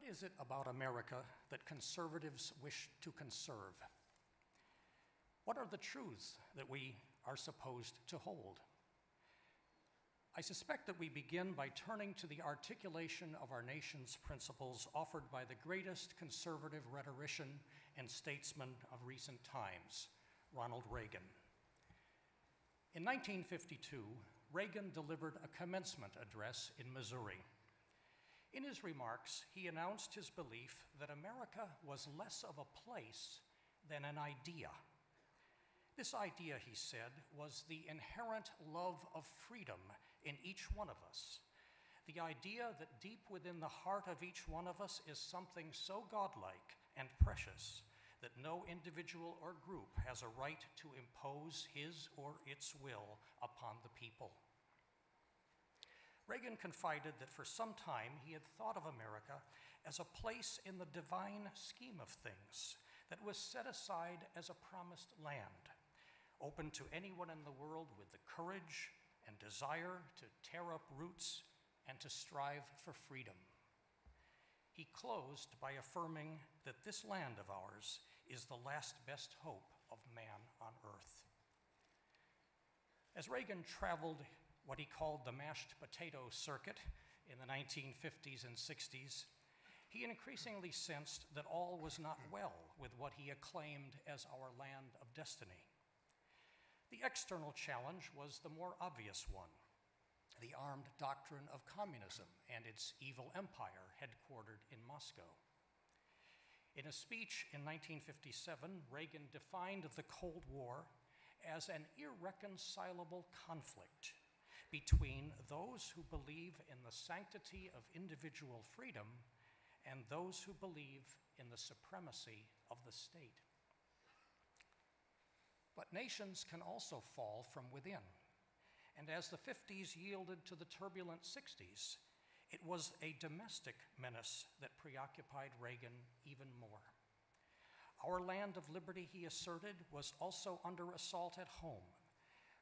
What is it about America that conservatives wish to conserve? What are the truths that we are supposed to hold? I suspect that we begin by turning to the articulation of our nation's principles offered by the greatest conservative rhetorician and statesman of recent times, Ronald Reagan. In 1952, Reagan delivered a commencement address in Missouri. In his remarks, he announced his belief that America was less of a place than an idea. This idea, he said, was the inherent love of freedom in each one of us. The idea that deep within the heart of each one of us is something so godlike and precious that no individual or group has a right to impose his or its will upon the people. Reagan confided that for some time he had thought of America as a place in the divine scheme of things that was set aside as a promised land, open to anyone in the world with the courage and desire to tear up roots and to strive for freedom. He closed by affirming that this land of ours is the last best hope of man on earth. As Reagan traveled what he called the mashed potato circuit in the 1950s and 60s, he increasingly sensed that all was not well with what he acclaimed as our land of destiny. The external challenge was the more obvious one, the armed doctrine of communism and its evil empire headquartered in Moscow. In a speech in 1957, Reagan defined the Cold War as an irreconcilable conflict between those who believe in the sanctity of individual freedom and those who believe in the supremacy of the state. But nations can also fall from within. And as the 50s yielded to the turbulent 60s, it was a domestic menace that preoccupied Reagan even more. Our land of liberty, he asserted, was also under assault at home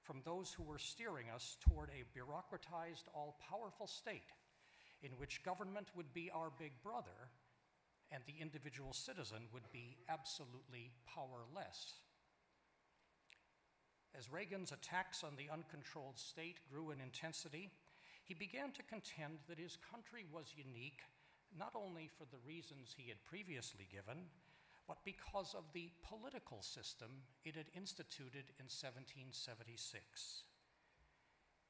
from those who were steering us toward a bureaucratized, all-powerful state in which government would be our big brother and the individual citizen would be absolutely powerless. As Reagan's attacks on the uncontrolled state grew in intensity, he began to contend that his country was unique not only for the reasons he had previously given, but because of the political system it had instituted in 1776.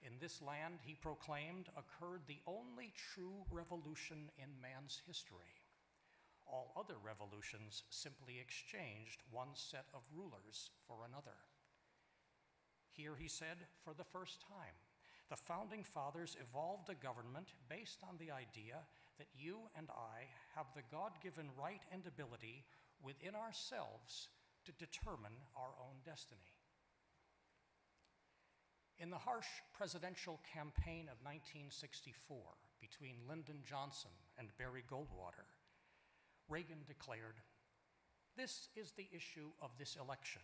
In this land, he proclaimed, occurred the only true revolution in man's history. All other revolutions simply exchanged one set of rulers for another. Here, he said, for the first time, the founding fathers evolved a government based on the idea that you and I have the God-given right and ability within ourselves to determine our own destiny. In the harsh presidential campaign of 1964 between Lyndon Johnson and Barry Goldwater, Reagan declared, "This is the issue of this election.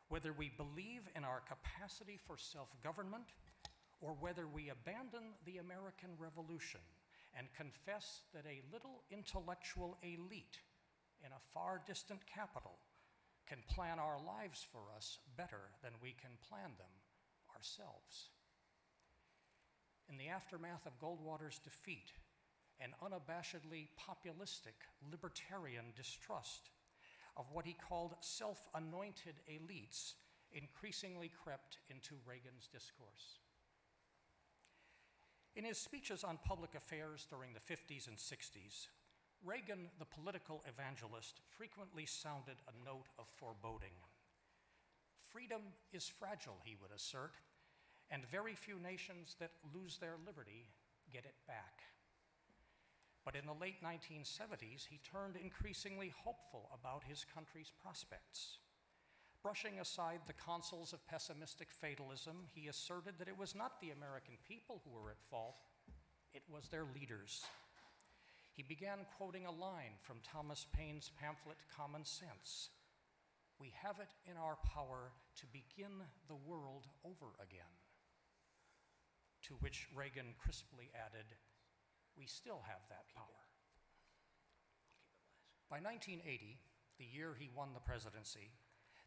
Whether we believe in our capacity for self-government or whether we abandon the American Revolution and confess that a little intellectual elite in a far distant capital can plan our lives for us better than we can plan them ourselves." In the aftermath of Goldwater's defeat, an unabashedly populistic libertarian distrust of what he called self-anointed elites increasingly crept into Reagan's discourse. In his speeches on public affairs during the 50s and 60s, Reagan, the political evangelist, frequently sounded a note of foreboding. Freedom is fragile, he would assert, and very few nations that lose their liberty get it back. But in the late 1970s, he turned increasingly hopeful about his country's prospects. Brushing aside the consoles of pessimistic fatalism, he asserted that it was not the American people who were at fault, it was their leaders. He began quoting a line from Thomas Paine's pamphlet, Common Sense. "We have it in our power to begin the world over again." To which Reagan crisply added, "We still have that power." By 1980, the year he won the presidency,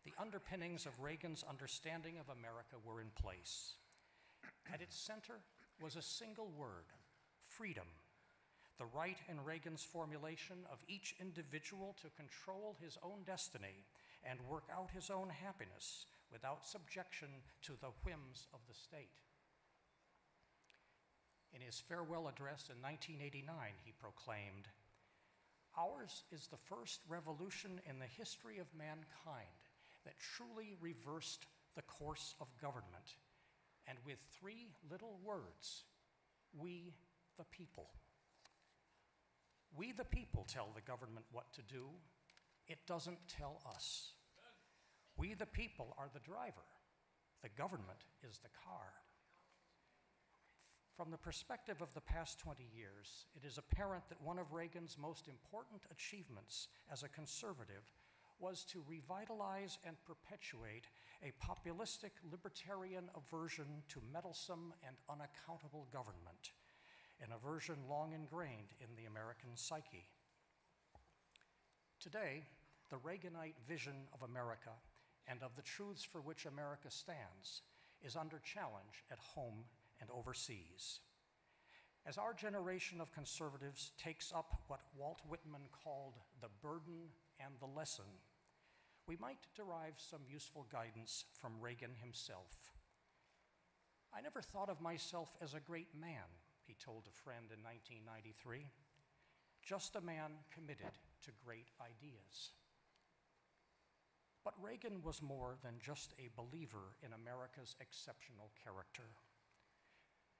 the underpinnings of Reagan's understanding of America were in place. At its center was a single word: freedom. The right in Reagan's formulation of each individual to control his own destiny and work out his own happiness without subjection to the whims of the state. In his farewell address in 1989, he proclaimed, "Ours is the first revolution in the history of mankind that truly reversed the course of government, and with three little words: we the people." We the people tell the government what to do. It doesn't tell us. We the people are the driver. The government is the car. From the perspective of the past 20 years, it is apparent that one of Reagan's most important achievements as a conservative was to revitalize and perpetuate a populistic libertarian aversion to meddlesome and unaccountable government, an aversion long ingrained in the American psyche. Today, the Reaganite vision of America and of the truths for which America stands is under challenge at home and overseas. As our generation of conservatives takes up what Walt Whitman called the burden and the lesson, we might derive some useful guidance from Reagan himself. "I never thought of myself as a great man," he told a friend in 1993, "just a man committed to great ideas." But Reagan was more than just a believer in America's exceptional character.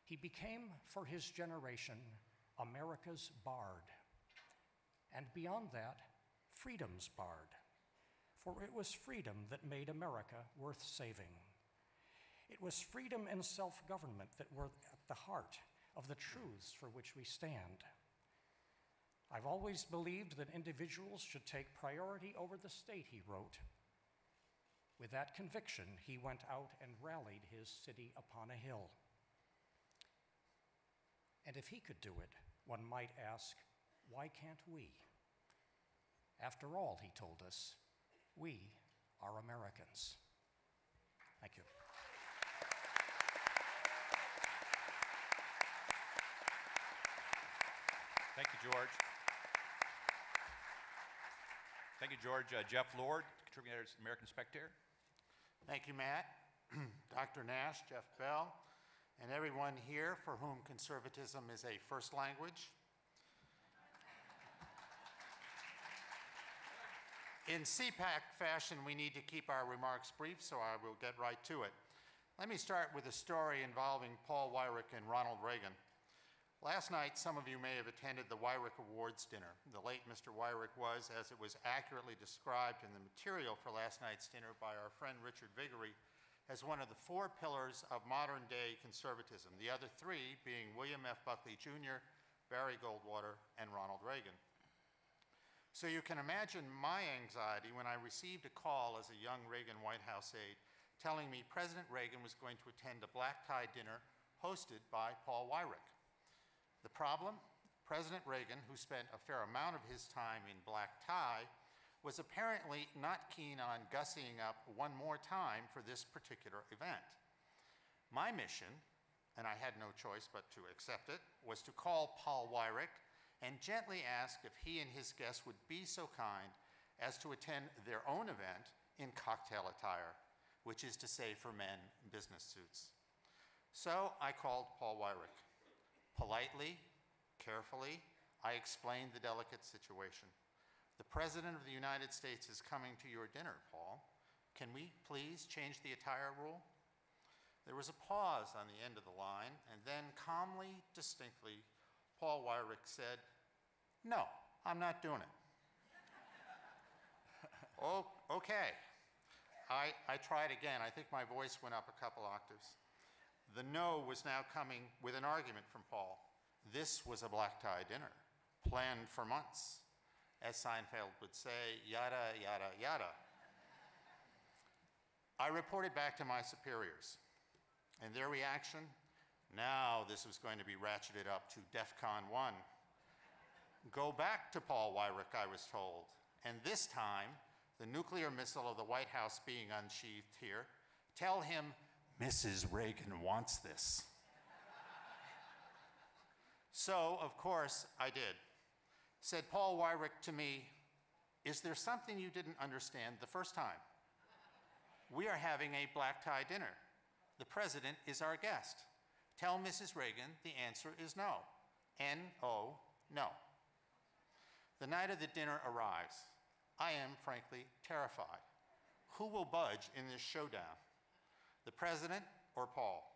He became, for his generation, America's bard, and beyond that, freedom's bard, for it was freedom that made America worth saving. It was freedom and self-government that were at the heart of the truths for which we stand. "I've always believed that individuals should take priority over the state," he wrote. With that conviction, he went out and rallied his city upon a hill. And if he could do it, one might ask, why can't we? After all, he told us, we are Americans. Thank you. Thank you, George. Thank you, George. Jeff Lord, contributing editor to American Spectator. Thank you, Matt, Dr. Nash, Jeff Bell, and everyone here for whom conservatism is a first language. In CPAC fashion, we need to keep our remarks brief, so I will get right to it. Let me start with a story involving Paul Weyrich and Ronald Reagan. Last night, some of you may have attended the Weyrich Awards dinner. The late Mr. Weyrich was, as it was accurately described in the material for last night's dinner by our friend Richard Viguerie, as one of the four pillars of modern-day conservatism, the other three being William F. Buckley Jr., Barry Goldwater, and Ronald Reagan. So you can imagine my anxiety when I received a call as a young Reagan White House aide telling me President Reagan was going to attend a black-tie dinner hosted by Paul Weyrich. The problem? President Reagan, who spent a fair amount of his time in black tie, was apparently not keen on gussying up one more time for this particular event. My mission, and I had no choice but to accept it, was to call Paul Weyrich and gently ask if he and his guests would be so kind as to attend their own event in cocktail attire, which is to say for men in business suits. So I called Paul Weyrich. Politely, carefully, I explained the delicate situation. The President of the United States is coming to your dinner, Paul. Can we please change the attire rule? There was a pause on the end of the line, and then calmly, distinctly, Paul Weyrich said, "No, I'm not doing it." Oh, okay. I tried again. I think my voice went up a couple octaves. The no was now coming with an argument from Paul. This was a black tie dinner, planned for months. As Seinfeld would say, yada, yada, yada. I reported back to my superiors, and their reaction, now this was going to be ratcheted up to DEFCON 1. Go back to Paul Weyrich, I was told, and this time, the nuclear missile of the White House being unsheathed here, tell him Mrs. Reagan wants this. So, of course, I did. Said Paul Weyrich to me, is there something you didn't understand the first time? We are having a black tie dinner. The president is our guest. Tell Mrs. Reagan the answer is no. N-O, no. The night of the dinner arrives. I am, frankly, terrified. Who will budge in this showdown? The president or Paul?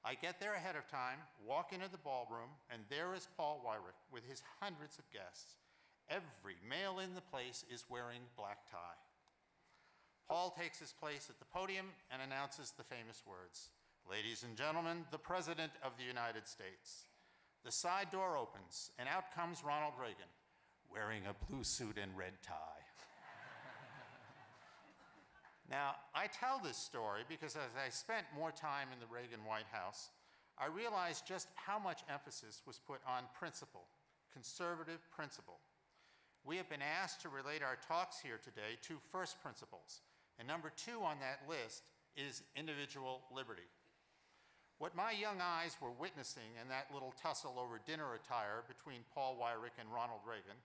I get there ahead of time, walk into the ballroom, and there is Paul Weyrich with his hundreds of guests. Every male in the place is wearing black tie. Paul takes his place at the podium and announces the famous words, "Ladies and gentlemen, the President of the United States." The side door opens, and out comes Ronald Reagan, wearing a blue suit and red tie. Now, I tell this story because as I spent more time in the Reagan White House, I realized just how much emphasis was put on principle, conservative principle. We have been asked to relate our talks here today to first principles, and number 2 on that list is individual liberty. What my young eyes were witnessing in that little tussle over dinner attire between Paul Weyrich and Ronald Reagan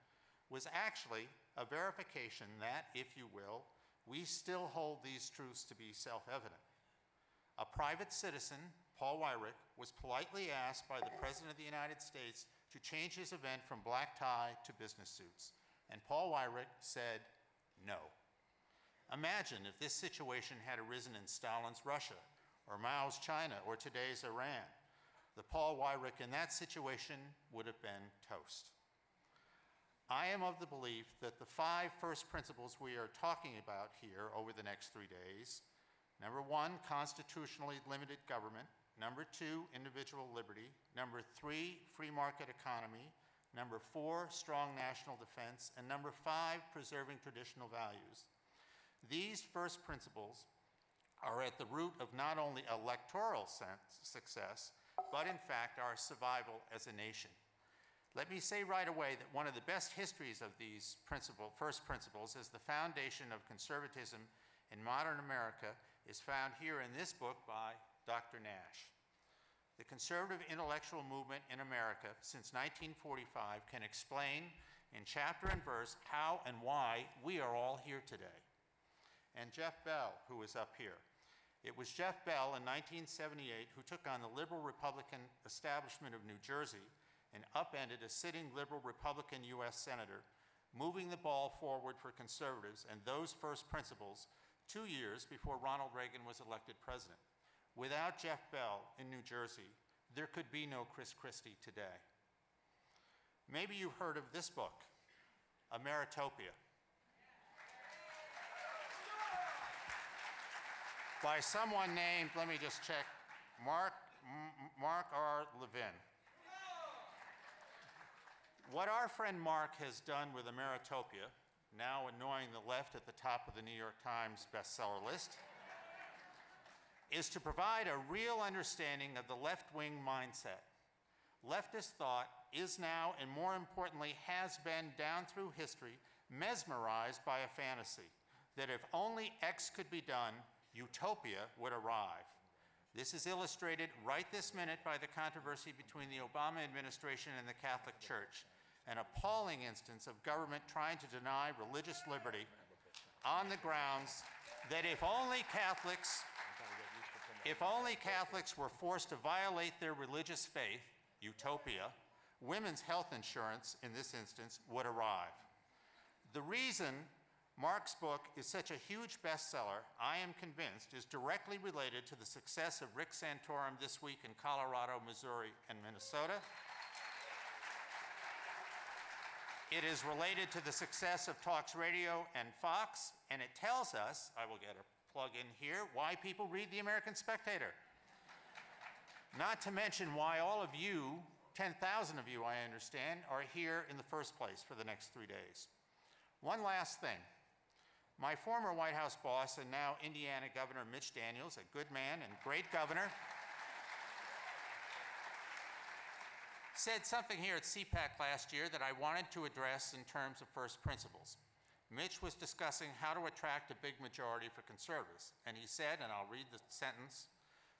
was actually a verification that, if you will, we still hold these truths to be self-evident. A private citizen, Paul Weyrich, was politely asked by the President of the United States to change his event from black tie to business suits, and Paul Weyrich said no. Imagine if this situation had arisen in Stalin's Russia, or Mao's China, or today's Iran. The Paul Weyrich in that situation would have been toast. I am of the belief that the 5 first principles we are talking about here over the next 3 days, number 1, constitutionally limited government, number 2, individual liberty, number 3, free market economy, number 4, strong national defense, and number 5, preserving traditional values. These first principles are at the root of not only electoral success, but in fact our survival as a nation. Let me say right away that one of the best histories of these first principles as the foundation of conservatism in modern America is found here in this book by Dr. Nash. The conservative intellectual movement in America since 1945 can explain in chapter and verse how and why we are all here today. And Jeff Bell, who is up here. It was Jeff Bell in 1978 who took on the liberal Republican establishment of New Jersey and upended a sitting liberal Republican U.S. senator, moving the ball forward for conservatives and those first principles 2 years before Ronald Reagan was elected president. Without Jeff Bell in New Jersey, there could be no Chris Christie today. Maybe you've heard of this book, Ameritopia, by someone named, let me just check, Mark R. Levin. What our friend Mark has done with Ameritopia, now annoying the left at the top of the New York Times bestseller list, is to provide a real understanding of the left-wing mindset. Leftist thought is now, and more importantly, has been down through history, mesmerized by a fantasy that if only X could be done, utopia would arrive. This is illustrated right this minute by the controversy between the Obama administration and the Catholic Church, an appalling instance of government trying to deny religious liberty on the grounds that if only Catholics were forced to violate their religious faith, utopia, women's health insurance, in this instance, would arrive. The reason Mark's book is such a huge bestseller, I am convinced, is directly related to the success of Rick Santorum this week in Colorado, Missouri, and Minnesota. It is related to the success of Talks Radio and Fox, and it tells us, I will get a plug in here, why people read the American Spectator. Not to mention why all of you, 10,000 of you I understand, are here in the first place for the next 3 days. One last thing. My former White House boss and now Indiana Governor Mitch Daniels, a good man and great governor, said something here at CPAC last year that I wanted to address in terms of first principles. Mitch was discussing how to attract a big majority for conservatives, and he said, and I'll read the sentence,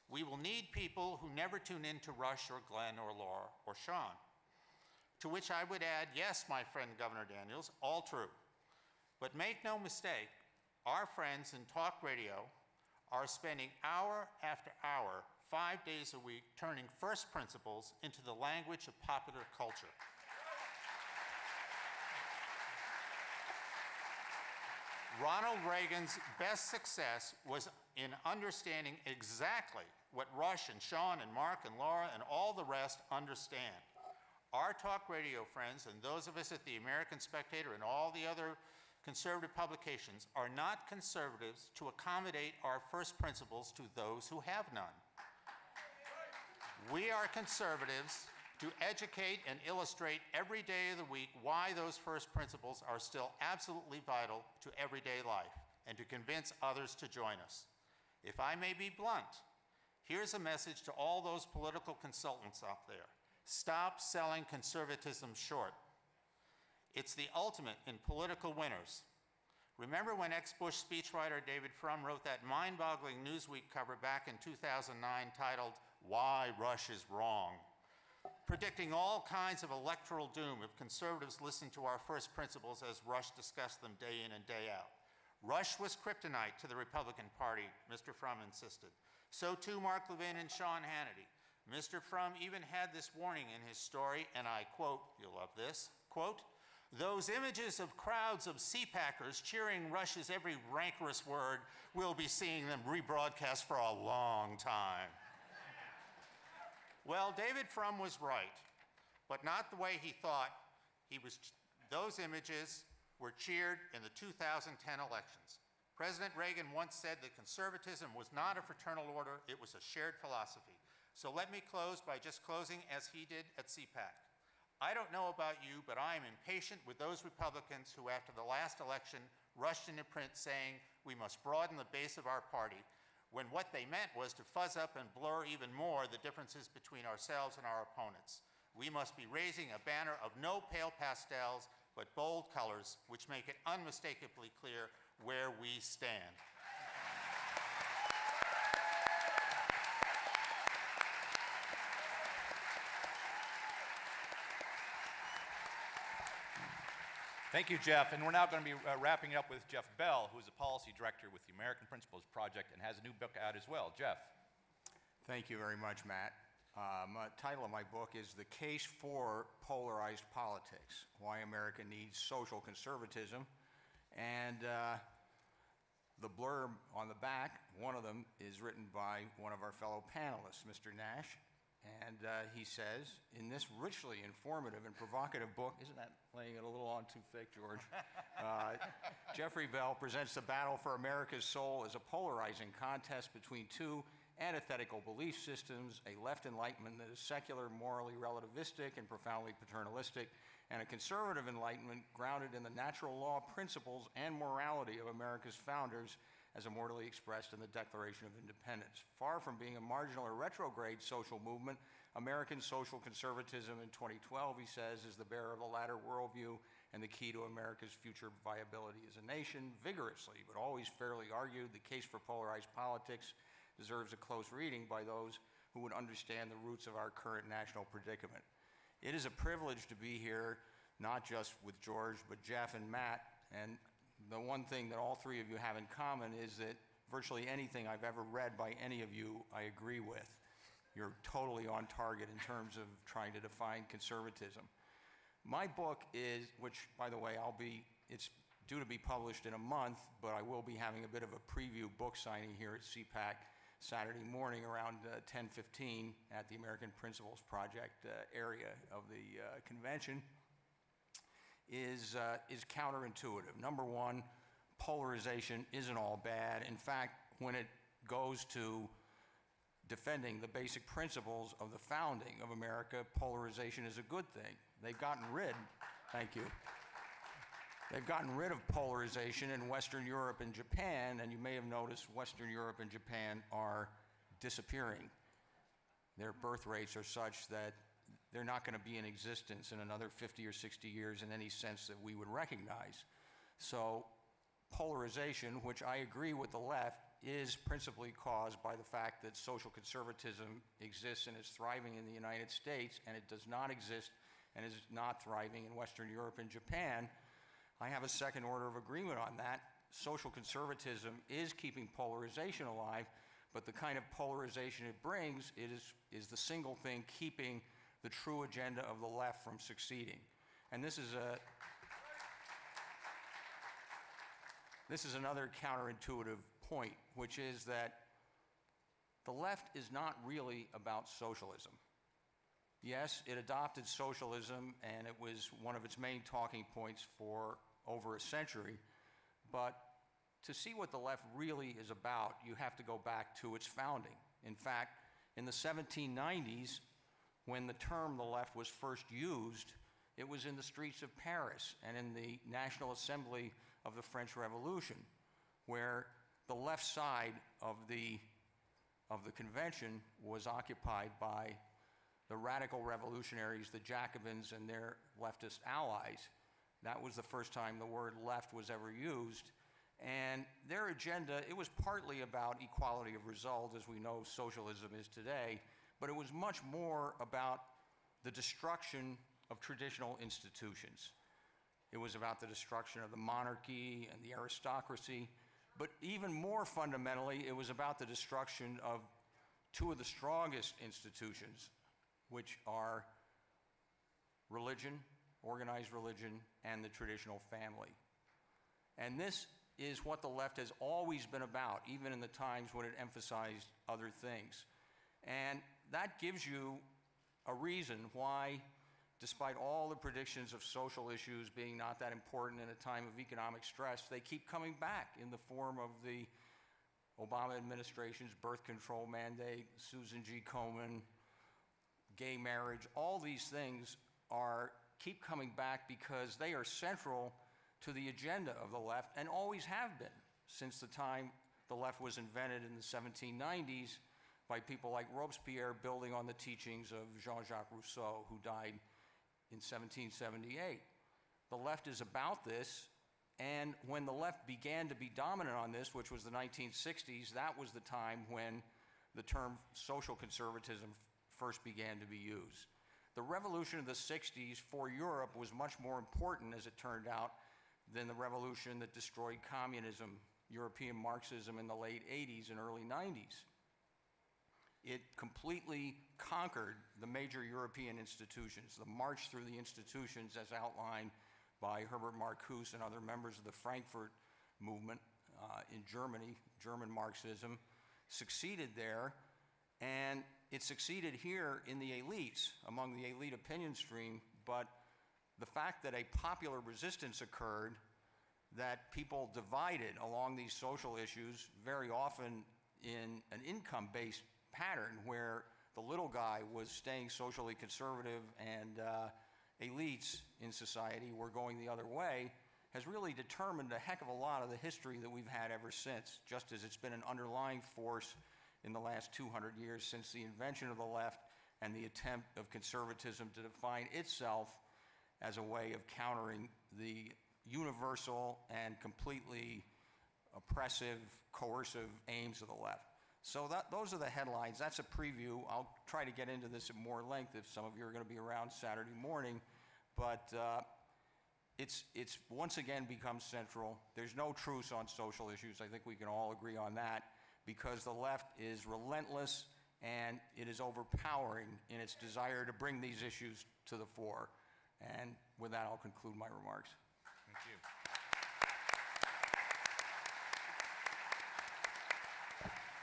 "We will need people who never tune in to Rush or Glenn or Laura or Sean." To which I would add, yes, my friend Governor Daniels, all true. But make no mistake, our friends in talk radio are spending hour after hour, 5 days a week, turning first principles into the language of popular culture. Ronald Reagan's best success was in understanding exactly what Rush and Sean and Mark and Laura and all the rest understand. Our talk radio friends and those of us at the American Spectator and all the other conservative publications are not conservatives to accommodate our first principles to those who have none. We are conservatives to educate and illustrate every day of the week why those first principles are still absolutely vital to everyday life and to convince others to join us. If I may be blunt, here's a message to all those political consultants out there. Stop selling conservatism short. It's the ultimate in political winners. Remember when ex-Bush speechwriter David Frum wrote that mind-boggling Newsweek cover back in 2009 titled, "Why Rush is Wrong," predicting all kinds of electoral doom if conservatives listened to our first principles as Rush discussed them day in and day out. Rush was kryptonite to the Republican Party, Mr. Frum insisted. So too Mark Levin and Sean Hannity. Mr. Frum even had this warning in his story, and I quote, you'll love this, quote, "Those images of crowds of CPACers cheering Rush's every rancorous word, we'll be seeing them rebroadcast for a long time." Well, David Frum was right, but not the way he thought. Those images were cheered in the 2010 elections. President Reagan once said that conservatism was not a fraternal order, it was a shared philosophy. So let me close by just closing as he did at CPAC. I don't know about you, but I am impatient with those Republicans who, after the last election, rushed into print saying we must broaden the base of our party, when what they meant was to fuzz up and blur even more the differences between ourselves and our opponents. We must be raising a banner of no pale pastels, but bold colors, which make it unmistakably clear where we stand. Thank you, Jeff. And we're now going to be wrapping it up with Jeff Bell, who is a policy director with the American Principles Project and has a new book out as well. Jeff. Thank you very much, Matt. The title of my book is The Case for Polarized Politics, Why America Needs Social Conservatism. And the blurb on the back, one of them, is written by one of our fellow panelists, Mr. Nash. And he says, in this richly informative and provocative book, isn't that laying it a little on too thick, George? Jeffrey Bell presents the battle for America's soul as a polarizing contest between two antithetical belief systems, a left enlightenment that is secular, morally relativistic, and profoundly paternalistic, and a conservative enlightenment grounded in the natural law principles and morality of America's founders, as immortally expressed in the Declaration of Independence. Far from being a marginal or retrograde social movement, American social conservatism in 2012, he says, is the bearer of the latter worldview and the key to America's future viability as a nation. Vigorously, but always fairly argued, the case for polarized politics deserves a close reading by those who would understand the roots of our current national predicament. It is a privilege to be here, not just with George, but Jeff and Matt, and the one thing that all three of you have in common is that virtually anything I've ever read by any of you, I agree with. You're totally on target in terms of trying to define conservatism. My book is, which, by the way, it's due to be published in a month, but I will be having a bit of a preview book signing here at CPAC Saturday morning around 10:15 at the American Principles Project area of the convention. Is counterintuitive. Number one, polarization isn't all bad. In fact, when it goes to defending the basic principles of the founding of America, polarization is a good thing. They've gotten rid, thank you, they've gotten rid of polarization in Western Europe and Japan, and you may have noticed Western Europe and Japan are disappearing. Their birth rates are such that they're not going to be in existence in another 50 or 60 years in any sense that we would recognize. So polarization, which I agree with the left, is principally caused by the fact that social conservatism exists and is thriving in the United States, and it does not exist and is not thriving in Western Europe and Japan. I have a second order of agreement on that. Social conservatism is keeping polarization alive, but the kind of polarization it brings is the single thing keeping the true agenda of the left from succeeding. And this is another counterintuitive point, which is that the left is not really about socialism. Yes, it adopted socialism, and it was one of its main talking points for over a century, but to see what the left really is about, you have to go back to its founding. In fact, in the 1790s, when the term the left was first used, it was in the streets of Paris and in the National Assembly of the French Revolution, where the left side of the convention was occupied by the radical revolutionaries, the Jacobins, and their leftist allies. That was the first time the word left was ever used. And their agenda, it was partly about equality of result, as we know socialism is today, but it was much more about the destruction of traditional institutions. It was about the destruction of the monarchy and the aristocracy, but even more fundamentally, it was about the destruction of two of the strongest institutions, which are religion, organized religion, and the traditional family. And this is what the left has always been about, even in the times when it emphasized other things. And that gives you a reason why, despite all the predictions of social issues being not that important in a time of economic stress, they keep coming back in the form of the Obama administration's birth control mandate, Susan G. Komen, gay marriage. All these things keep coming back because they are central to the agenda of the left, and always have been since the time the left was invented in the 1790s by people like Robespierre, building on the teachings of Jean-Jacques Rousseau, who died in 1778. The left is about this, and when the left began to be dominant on this, which was the 1960s, that was the time when the term social conservatism first began to be used. The revolution of the 60s for Europe was much more important, as it turned out, than the revolution that destroyed communism, European Marxism in the late 80s and early 90s. It completely conquered the major European institutions. The march through the institutions, as outlined by Herbert Marcuse and other members of the Frankfurt movement in Germany, German Marxism, succeeded there, and it succeeded here in the elites, among the elite opinion stream, but the fact that a popular resistance occurred, that people divided along these social issues, very often in an income-based pattern where the little guy was staying socially conservative and elites in society were going the other way, has really determined a heck of a lot of the history that we've had ever since, just as it's been an underlying force in the last 200 years since the invention of the left and the attempt of conservatism to define itself as a way of countering the universal and completely oppressive, coercive aims of the left. So those are the headlines. That's a preview. I'll try to get into this at more length if some of you are going to be around Saturday morning. But it's once again become central. There's no truce on social issues. I think we can all agree on that, because the left is relentless and it is overpowering in its desire to bring these issues to the fore. And with that, I'll conclude my remarks. Thank you.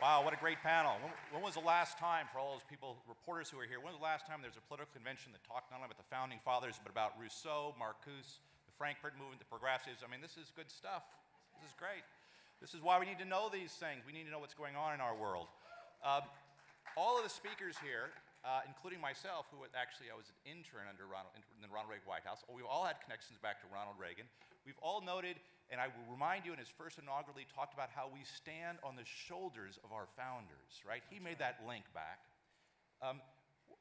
Wow, what a great panel. When was the last time, for all those people, reporters who are here, when was the last time there was a political convention that talked not only about the founding fathers, but about Rousseau, Marcuse, the Frankfurt movement, the progressives? I mean, this is good stuff. This is great. This is why we need to know these things. We need to know what's going on in our world. All of the speakers here, including myself, who actually I was an intern under in the Ronald Reagan White House. We all had connections back to Ronald Reagan. We've all noted, and I will remind you, in his first inaugural, he talked about how we stand on the shoulders of our founders, right? He made that link back.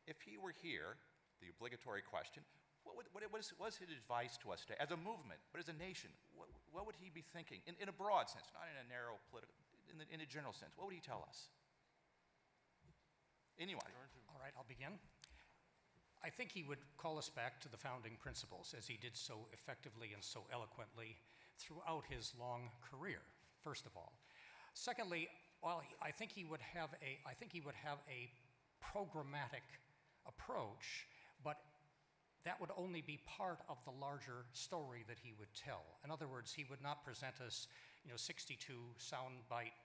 If he were here, the obligatory question, what is his advice to us today, as a movement, but as a nation? What would he be thinking, in a broad sense, not in a narrow political, in a general sense? What would he tell us? Anyone? All right, I'll begin. I think he would call us back to the founding principles, as he did so effectively and so eloquently throughout his long career, first of all. Secondly, I think he would have a programmatic approach, but that would only be part of the larger story that he would tell. In other words, he would not present us, 62 soundbite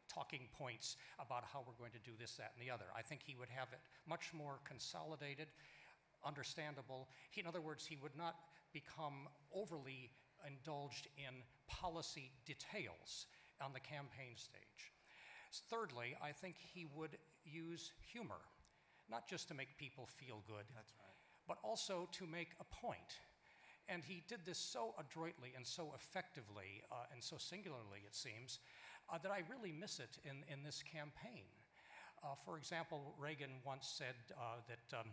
talking points about how we're going to do this, that, and the other. I think he would have it much more consolidated, understandable. In other words, he would not become overly indulged in policy details on the campaign stage. Thirdly, I think he would use humor, not just to make people feel good, That's right. but also to make a point. And he did this so adroitly and so effectively and so singularly, it seems, that I really miss it in this campaign. For example, Reagan once said that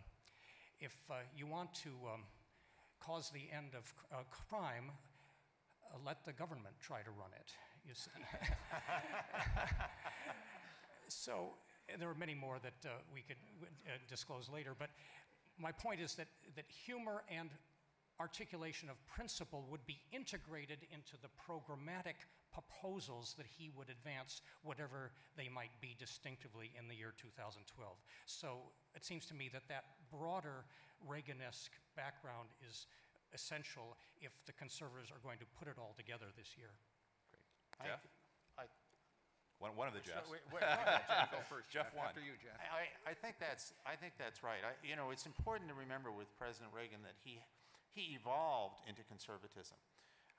if you want to cause the end of crime, let the government try to run it, you see. So there are many more that we could disclose later, but my point is that humor and articulation of principle would be integrated into the programmatic proposals that he would advance, whatever they might be distinctively in the year 2012. So it seems to me that broader Reagan-esque background is essential if the conservatives are going to put it all together this year. Great. Jeff? One of the Jeffs. Jeff, go first. Jeff won. After you, Jeff. I think that's right. It's important to remember with President Reagan that he evolved into conservatism.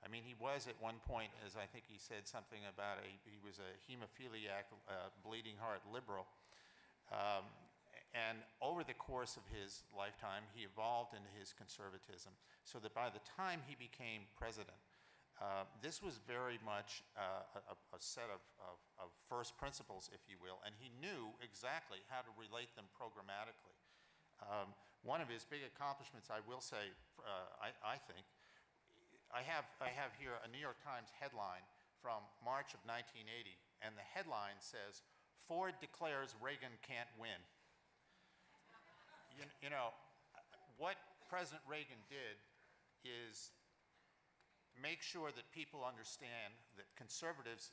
I mean, he was at one point, as I think he said something about he was a hemophiliac, bleeding heart liberal. And over the course of his lifetime, he evolved into his conservatism, so that by the time he became president, this was very much a set of first principles, if you will, and he knew exactly how to relate them programmatically. One of his big accomplishments, I will say, I think, I have here a New York Times headline from March of 1980, and the headline says, "Ford declares Reagan can't win." What President Reagan did is make sure that people understand that conservatives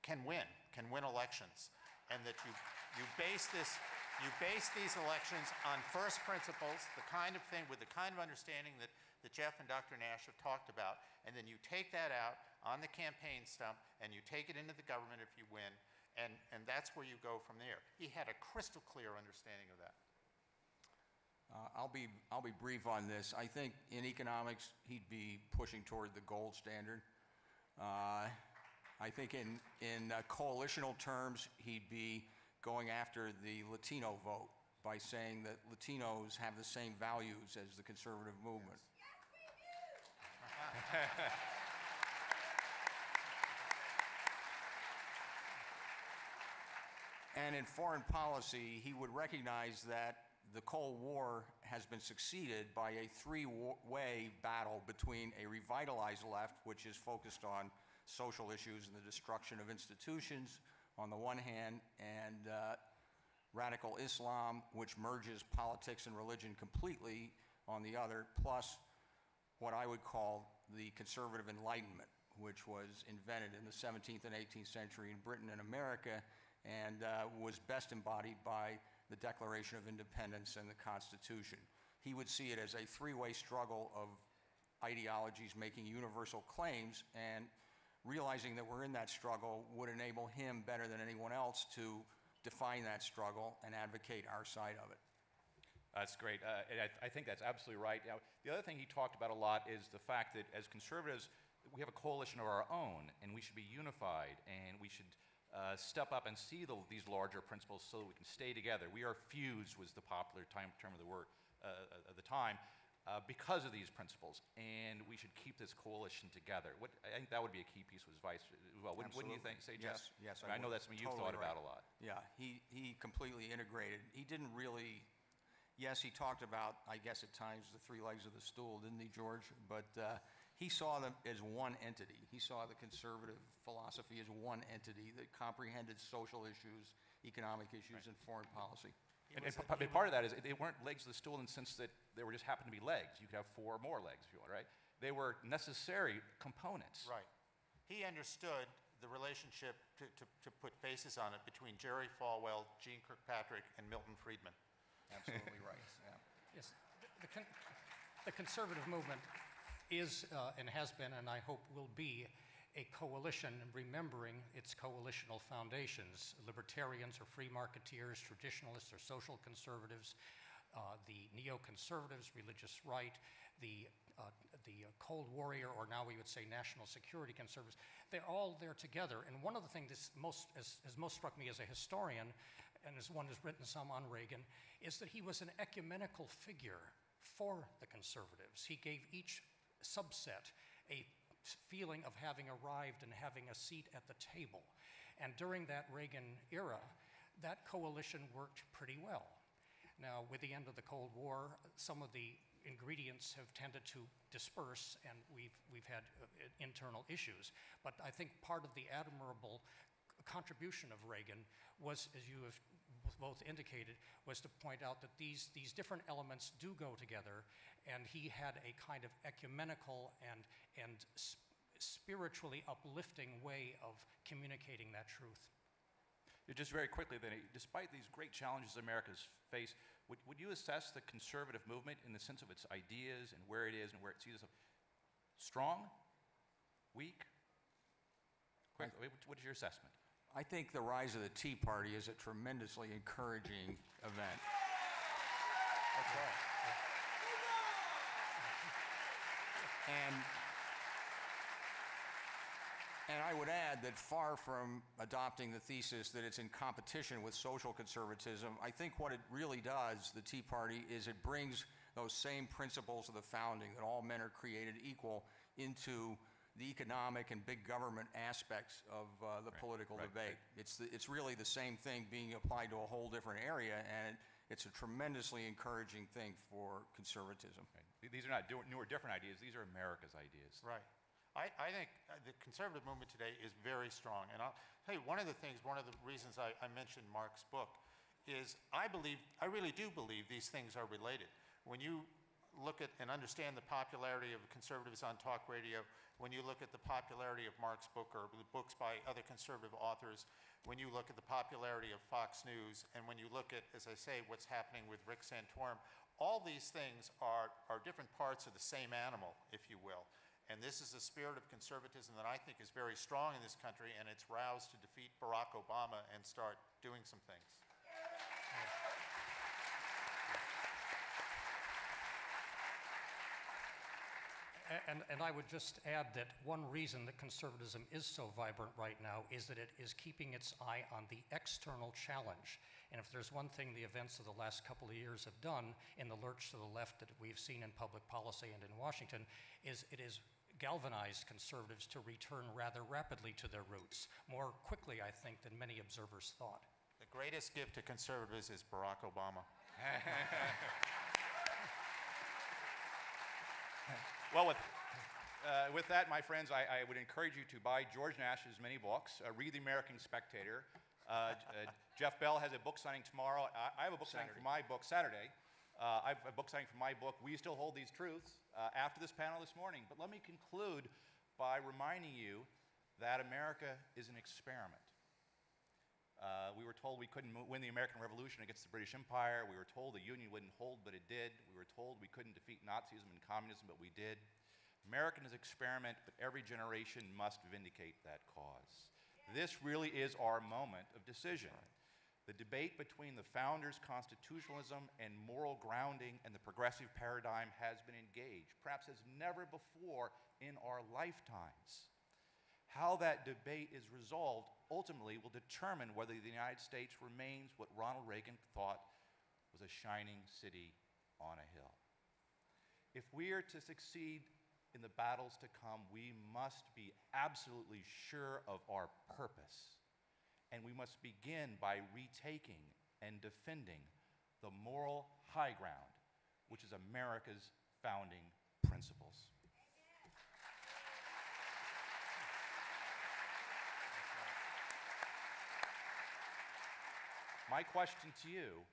can win elections, and that you base these elections on first principles, with the kind of understanding that Jeff and Dr. Nash have talked about, and then you take that out on the campaign stump and you take it into the government if you win, and that's where you go from there. He had a crystal clear understanding of that. I'll be brief on this. I think in economics he'd be pushing toward the gold standard. I think in coalitional terms he'd be going after the Latino vote by saying that Latinos have the same values as the conservative movement. And in foreign policy, he would recognize that the Cold War has been succeeded by a three-way battle between a revitalized left, which is focused on social issues and the destruction of institutions on the one hand, and radical Islam, which merges politics and religion completely on the other, plus what I would call the conservative Enlightenment, which was invented in the 17th and 18th century in Britain and America, and was best embodied by the Declaration of Independence and the Constitution. He would see it as a three-way struggle of ideologies making universal claims, and realizing that we're in that struggle would enable him better than anyone else to define that struggle and advocate our side of it. That's great. I think that's absolutely right. Now, the other thing he talked about a lot is the fact that as conservatives, we have a coalition of our own, and we should be unified, and we should step up and see these larger principles so that we can stay together. We are fused was the popular term of the time because of these principles, and we should keep this coalition together. I think that would be a key piece of advice as well. Wouldn't you think, Jeff? Yes. I know that's something you've thought about a lot. Yeah, he completely integrated. He didn't really Yes, he talked about, I guess at times, the three legs of the stool, didn't he, George? But he saw them as one entity. He saw the conservative philosophy as one entity that comprehended social issues, economic issues, and foreign policy. And part of that is they weren't legs of the stool in the sense that they were just happened to be legs. You could have four more legs if you want, right? They were necessary components. Right. He understood the relationship, to put faces on it, between Jerry Falwell, Gene Kirkpatrick, and Milton Friedman. Absolutely right. Yeah. Yes, the conservative movement is and has been, and I hope will be, a coalition remembering its coalitional foundations. Libertarians or free marketeers, traditionalists or social conservatives, the neoconservatives, religious right, the Cold Warrior, or now we would say national security conservatives. They're all there together. And one of the things that has most struck me as a historian, and as one who's written some on Reagan, is that he was an ecumenical figure for the conservatives. He gave each subset a feeling of having arrived and having a seat at the table. And during that Reagan era, that coalition worked pretty well. Now, with the end of the Cold War, some of the ingredients have tended to disperse, and we've had internal issues. But I think part of the admirable contribution of Reagan was, as you have both indicated, was to point out that these different elements do go together, and he had a kind of ecumenical and spiritually uplifting way of communicating that truth. Just very quickly then, despite these great challenges America's faced, would you assess the conservative movement in the sense of its ideas and where it is and where it sees itself? Strong? Weak? Quick, what is your assessment? I think the rise of the Tea Party is a tremendously encouraging event. That's right. And I would add that far from adopting the thesis that it's in competition with social conservatism, I think what it really does, the Tea Party, is it brings those same principles of the founding, that all men are created equal, into the economic and big government aspects of the political debate. It's really the same thing being applied to a whole different area, and it's a tremendously encouraging thing for conservatism. Right. These are not new or different ideas. These are America's ideas. Right. I think the conservative movement today is very strong. And I'll tell you, one of the reasons I mentioned Mark's book is I really do believe these things are related. When you look at and understand the popularity of conservatives on talk radio, when you look at the popularity of Mark's book or the books by other conservative authors, when you look at the popularity of Fox News, and when you look at, as I say, what's happening with Rick Santorum, all these things are different parts of the same animal, if you will. And this is a spirit of conservatism that I think is very strong in this country, and it's roused to defeat Barack Obama and start doing some things. And I would just add that one reason that conservatism is so vibrant right now is that it is keeping its eye on the external challenge. And if there's one thing the events of the last couple of years have done in the lurch to the left that we've seen in public policy and in Washington, is it is galvanized conservatives to return rather rapidly to their roots, more quickly, I think, than many observers thought. The greatest gift to conservatives is Barack Obama. Well, with that, my friends, I would encourage you to buy George Nash's many books. Read The American Spectator. Jeff Bell has a book signing tomorrow. I have a book signing for my book Saturday. I have a book signing for my book, We Still Hold These Truths, after this panel this morning. But let me conclude by reminding you that America is an experiment. We were told we couldn't win the American Revolution against the British Empire. We were told the Union wouldn't hold, but it did. We were told we couldn't defeat Nazism and communism, but we did. America is an experiment, but every generation must vindicate that cause. This really is our moment of decision. The debate between the founders' constitutionalism and moral grounding and the progressive paradigm has been engaged, perhaps as never before in our lifetimes. How that debate is resolved ultimately will determine whether the United States remains what Ronald Reagan thought was a shining city on a hill. If we are to succeed in the battles to come, we must be absolutely sure of our purpose. And we must begin by retaking and defending the moral high ground, which is America's founding principles. My question to you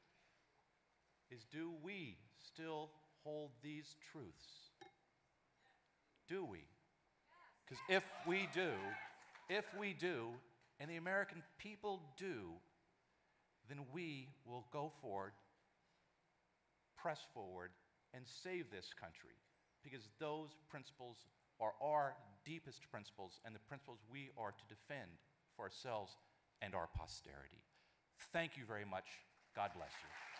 is, do we still hold these truths? Do we? Because if we do, and the American people do, then we will go forward, press forward, and save this country. Because those principles are our deepest principles and the principles we are to defend for ourselves and our posterity. Thank you very much. God bless you.